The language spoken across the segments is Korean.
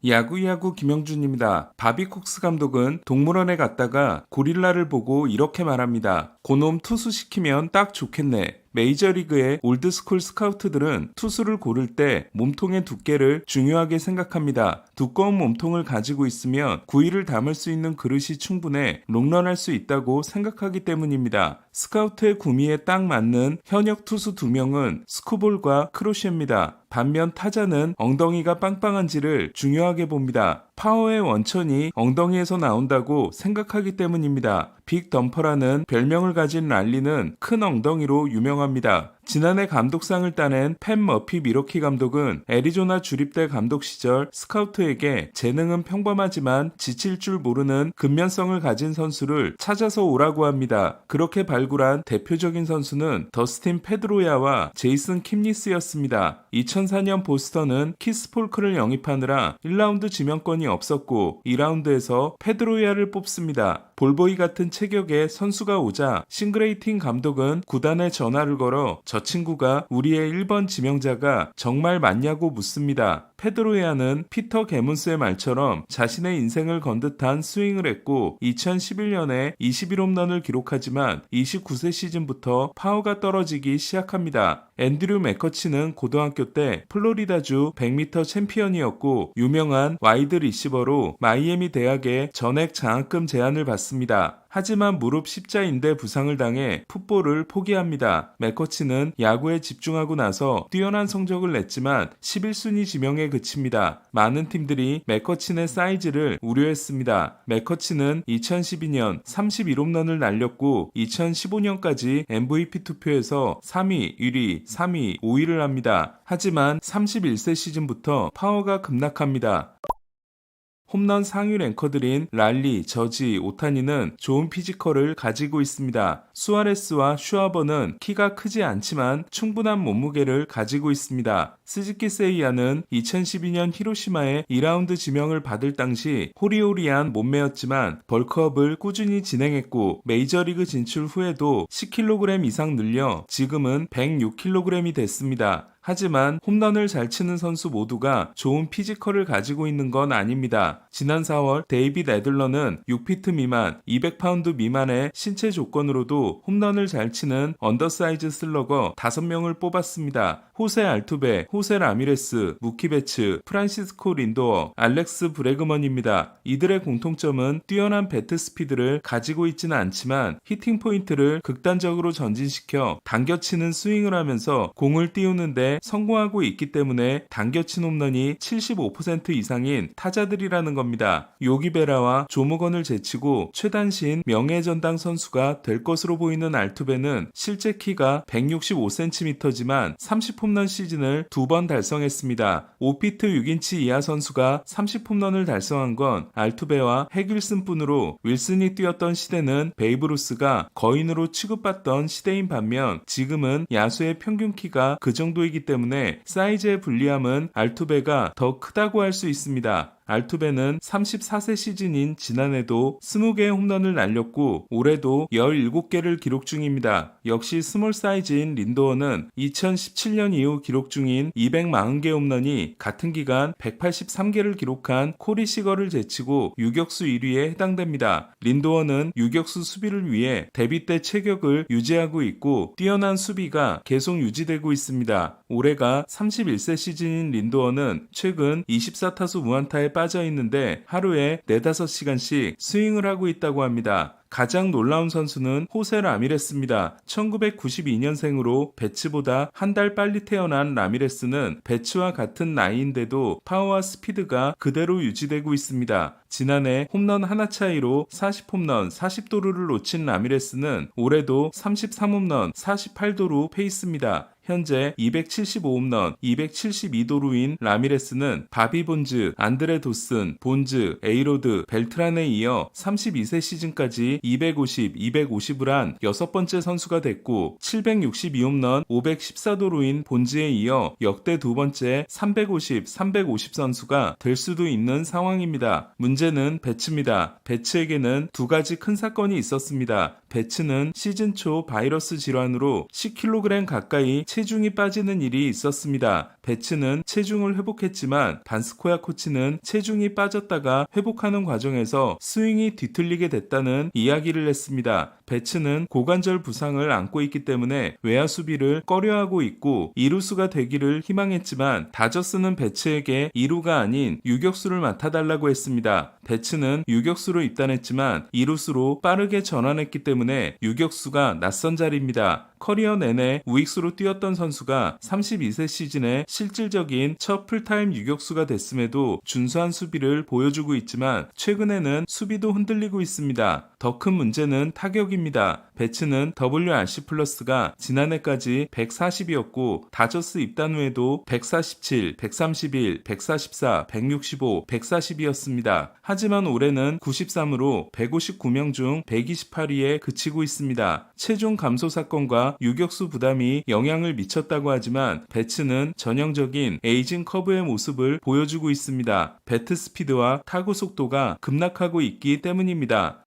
야구야구 김영준입니다. 바비 콕스 감독은 동물원에 갔다가 고릴라를 보고 이렇게 말합니다. 고놈 투수 시키면 딱 좋겠네. 메이저리그의 올드스쿨 스카우트들은 투수를 고를 때 몸통의 두께를 중요하게 생각합니다. 두꺼운 몸통을 가지고 있으면 구위를 담을 수 있는 그릇이 충분해 롱런할 수 있다고 생각하기 때문입니다. 스카우트의 구미에 딱 맞는 현역 투수 2명은 스쿠볼과 크로시입니다. 반면 타자는 엉덩이가 빵빵한지를 중요하게 봅니다. 파워의 원천이 엉덩이에서 나온다고 생각하기 때문입니다. 빅 덤퍼라는 별명을 가진 랄리는 큰 엉덩이로 유명합니다. 지난해 감독상을 따낸 팻 머피 미러키 감독은 애리조나 주립대 감독 시절 스카우트에게 재능은 평범하지만 지칠 줄 모르는 근면성을 가진 선수를 찾아서 오라고 합니다. 그렇게 발굴한 대표적인 선수는 더스틴 페드로야와 제이슨 킴니스였습니다. 2004년 보스턴은 키스 폴크를 영입하느라 1라운드 지명권이 없었고 2라운드에서 페드로야를 뽑습니다. 볼보이 같은 체격의 선수가 오자 싱그레이팅 감독은 구단에 전화를 걸어 저 친구가 우리의 1번 지명자가 정말 맞냐고 묻습니다. 페드로야는 피터 게문스의 말처럼 자신의 인생을 건 듯한 스윙을 했고 2011년에 21홈런을 기록하지만 29세 시즌부터 파워가 떨어지기 시작합니다. 앤드류 맥커치는 고등학교 때 플로리다주 100m 챔피언이었고 유명한 와이드 리시버로 마이애미 대학의 전액 장학금 제안을 받습니다. 하지만 무릎 십자인대 부상을 당해 풋볼을 포기합니다. 맥커치는 야구에 집중하고 나서 뛰어난 성적을 냈지만 11순위 지명에 그칩니다. 많은 팀들이 맥커친의 사이즈를 우려했습니다. 맥커치는 2012년 31홈런을 날렸고 2015년까지 MVP 투표에서 3위, 1위, 3위, 5위를 합니다. 하지만 31세 시즌부터 파워가 급락합니다. 홈런 상위 랭커들인 랄리, 저지, 오타니는 좋은 피지컬을 가지고 있습니다. 수아레스와 슈아버는 키가 크지 않지만 충분한 몸무게를 가지고 있습니다. 스즈키 세이야는 2012년 히로시마에 2라운드 지명을 받을 당시 호리호리한 몸매였지만 벌크업을 꾸준히 진행했고 메이저리그 진출 후에도 10kg 이상 늘려 지금은 106kg이 됐습니다. 하지만 홈런을 잘 치는 선수 모두가 좋은 피지컬을 가지고 있는 건 아닙니다. 지난 4월 데이빗 애들러는 6피트 미만, 200파운드 미만의 신체 조건으로도 홈런을 잘 치는 언더사이즈 슬러거 5명을 뽑았습니다. 호세 알투베, 호세 라미레스, 무키 베츠, 프란시스코 린도어, 알렉스 브레그먼입니다. 이들의 공통점은 뛰어난 배트 스피드를 가지고 있지는 않지만 히팅 포인트를 극단적으로 전진시켜 당겨치는 스윙을 하면서 공을 띄우는데 성공하고 있기 때문에 당겨친 홈런이 75% 이상인 타자들이라는 겁니다. 요기베라와 조모건을 제치고 최단신 명예전당 선수가 될 것으로 보이는 알투베는 실제 키가 165cm지만 30홈런 시즌을 2번 달성했습니다. 5피트 6인치 이하 선수가 30홈런을 달성한 건 알투베와 해길슨 뿐으로 윌슨이 뛰었던 시대는 베이브루스가 거인으로 취급받던 시대인 반면 지금은 야수의 평균 키가 그 정도이기 때문에 사이즈의 불리함은 알투베가 더 크다고 할 수 있습니다. 알투베는 34세 시즌인 지난해도 20개의 홈런을 날렸고 올해도 17개를 기록 중입니다. 역시 스몰 사이즈인 린도어는 2017년 이후 기록 중인 240개 홈런이 같은 기간 183개를 기록한 코리 시거를 제치고 유격수 1위에 해당됩니다. 린도어는 유격수 수비를 위해 데뷔 때 체격을 유지하고 있고 뛰어난 수비가 계속 유지되고 있습니다. 올해가 31세 시즌인 린도어는 최근 24타수 무안타에 빠져 있는데 하루에 4-5시간씩 스윙을 하고 있다고 합니다. 가장 놀라운 선수는 호세 라미레스입니다. 1992년생으로 배츠보다 한 달 빨리 태어난 라미레스는 배츠와 같은 나이인데도 파워와 스피드가 그대로 유지되고 있습니다. 지난해 홈런 하나 차이로 40홈런 40도루를 놓친 라미레스는 올해도 33홈런 48도루 페이스입니다. 현재 275홈런, 272도루인 라미레스는 바비 본즈, 안드레 도슨, 본즈, 에이로드, 벨트란에 이어 32세 시즌까지 250, 250을 한 6번째 선수가 됐고 762홈런, 514도루인 본즈에 이어 역대 2번째 350, 350 선수가 될 수도 있는 상황입니다. 문제는 문제는 배츠입니다. 배츠에게는 두 가지 큰 사건이 있었습니다. 배츠는 시즌 초 바이러스 질환으로 10kg 가까이 체중이 빠지는 일이 있었습니다. 배츠는 체중을 회복했지만 반스코야 코치는 체중이 빠졌다가 회복하는 과정에서 스윙이 뒤틀리게 됐다는 이야기를 했습니다. 배츠는 고관절 부상을 안고 있기 때문에 외야 수비를 꺼려하고 있고 이루수가 되기를 희망했지만 다저스는 배츠에게 2루가 아닌 유격수를 맡아달라고 했습니다. 배츠는 유격수로 입단했지만 이루수로 빠르게 전환했기 때문에 유격수가 낯선 자리입니다. 커리어 내내 우익수로 뛰었던 선수가 32세 시즌에 실질적인 첫 풀타임 유격수가 됐음에도 준수한 수비를 보여주고 있지만 최근에는 수비도 흔들리고 있습니다. 더 큰 문제는 타격입니다. 배츠는 WRC 플러스가 지난해까지 140이었고 다저스 입단 후에도 147, 131, 144, 165, 140이었습니다. 하지만 올해는 93으로 159명 중 128위에 그치고 있습니다. 체중 감소 사건과 유격수 부담이 영향을 미쳤다고 하지만 배츠는 전형적인 에이징 커브의 모습을 보여주고 있습니다. 배트 스피드와 타구 속도가 급락하고 있기 때문입니다.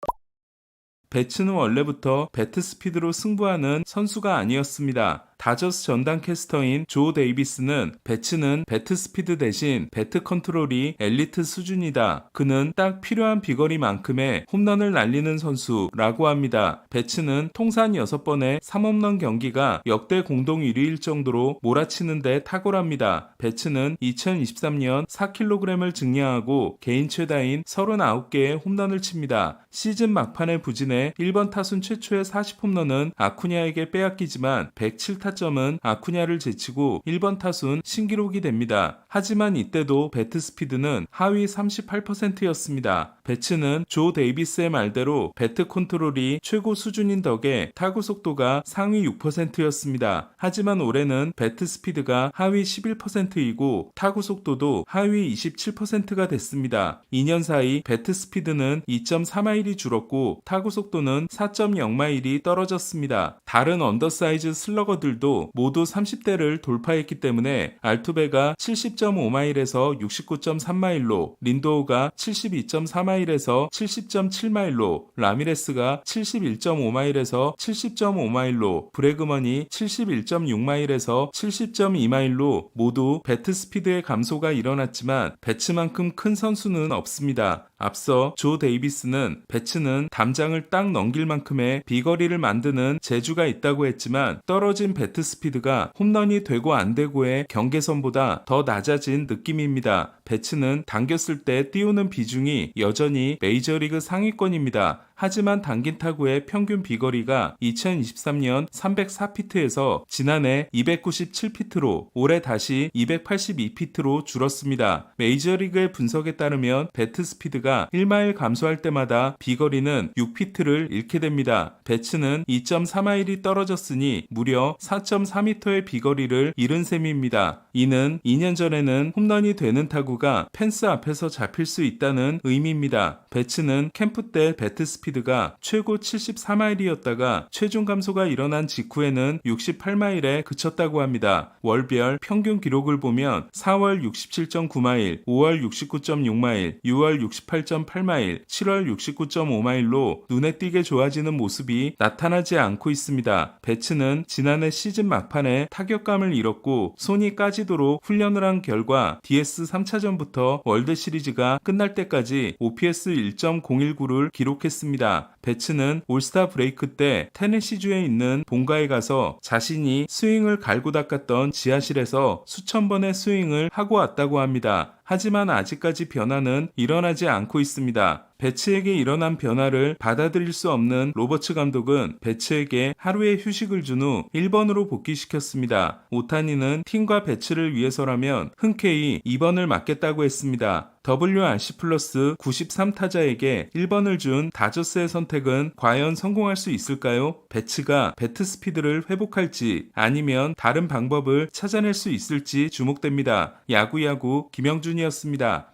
배츠는 원래부터 배트 스피드로 승부하는 선수가 아니었습니다. 다저스 전담 캐스터인 조 데이비스는 배츠는 배트 스피드 대신 배트 컨트롤이 엘리트 수준이다. 그는 딱 필요한 비거리만큼의 홈런을 날리는 선수라고 합니다. 배츠는 통산 6번의 3홈런 경기가 역대 공동 1위일 정도로 몰아치는데 탁월합니다. 배츠는 2023년 4kg을 증량하고 개인 최다인 39개의 홈런을 칩니다. 시즌 막판에 부진해 1번 타순 최초의 40홈런은 아쿠냐에게 빼앗기지만 107타점은 아쿠냐를 제치고 1번 타순 신기록이 됩니다. 하지만 이때도 배트 스피드는 하위 38%였습니다. 배츠는 조 데이비스의 말대로 배트 컨트롤이 최고 수준인 덕에 타구 속도가 상위 6%였습니다. 하지만 올해는 배트 스피드가 하위 11%이고 타구 속도도 하위 27%가 됐습니다. 2년 사이 배트 스피드는 2.4마일이 줄었고 타구 속도는 4.0마일이 떨어졌습니다. 다른 언더사이즈 슬러거들도 모두 30대를 돌파했기 때문에 알투베가 70.5마일에서 69.3마일로, 린도우가 72.4마일에서 70.7마일로, 라미레스가 71.5마일에서 70.5마일로, 브래그먼이 71.6마일에서 70.2마일로 모두 배트 스피드의 감소가 일어났지만 배츠만큼 큰 선수는 없습니다. 앞서 조 데이비스는 배츠는 담장을 딱 넘길 만큼의 비거리를 만드는 재주가 있다고 했지만 떨어진 배트 스피드가 홈런이 되고 안 되고의 경계선보다 더 낮아진 느낌입니다. 배츠는 당겼을 때 띄우는 비중이 여전히 메이저리그 상위권입니다. 하지만 당긴 타구의 평균 비거리가 2023년 304피트에서 지난해 297피트로 올해 다시 282피트로 줄었습니다. 메이저리그의 분석에 따르면 배트 스피드가 1마일 감소할 때마다 비거리는 6피트를 잃게 됩니다. 배츠는 2.4마일이 떨어졌으니 무려 4.4m의 비거리를 잃은 셈입니다. 이는 2년 전에는 홈런이 되는 타구가 펜스 앞에서 잡힐 수 있다는 의미입니다. 배츠는 캠프 때 배트 스피드가 최고 74마일이었다가 체중 감소가 일어난 직후에는 68마일에 그쳤다고 합니다. 월별 평균 기록을 보면 4월 67.9마일, 5월 69.6마일, 6월 68.8마일, 7월 69.5마일로 눈에 띄게 좋아지는 모습이 나타나지 않고 있습니다. 배츠는 지난해 시즌 막판에 타격감을 잃었고 손이 까지도록 훈련을 한 결과 DS 3차전부터 월드 시리즈가 끝날 때까지 OPS 1.019를 기록했습니다. 배츠는 올스타 브레이크 때 테네시주에 있는 본가에 가서 자신이 스윙을 갈고 닦았던 지하실에서 수천 번의 스윙을 하고 왔다고 합니다. 하지만 아직까지 변화는 일어나지 않고 있습니다. 배츠에게 일어난 변화를 받아들일 수 없는 로버츠 감독은 배츠에게 하루의 휴식을 준 후 1번으로 복귀시켰습니다. 오타니는 팀과 배츠를 위해서라면 흔쾌히 2번을 맡겠다고 했습니다. WRC 플러스 93타자에게 1번을 준 다저스의 선택은 과연 성공할 수 있을까요? 배츠가 배트 스피드를 회복할지 아니면 다른 방법을 찾아낼 수 있을지 주목됩니다. 야구야구 김영준이었습니다.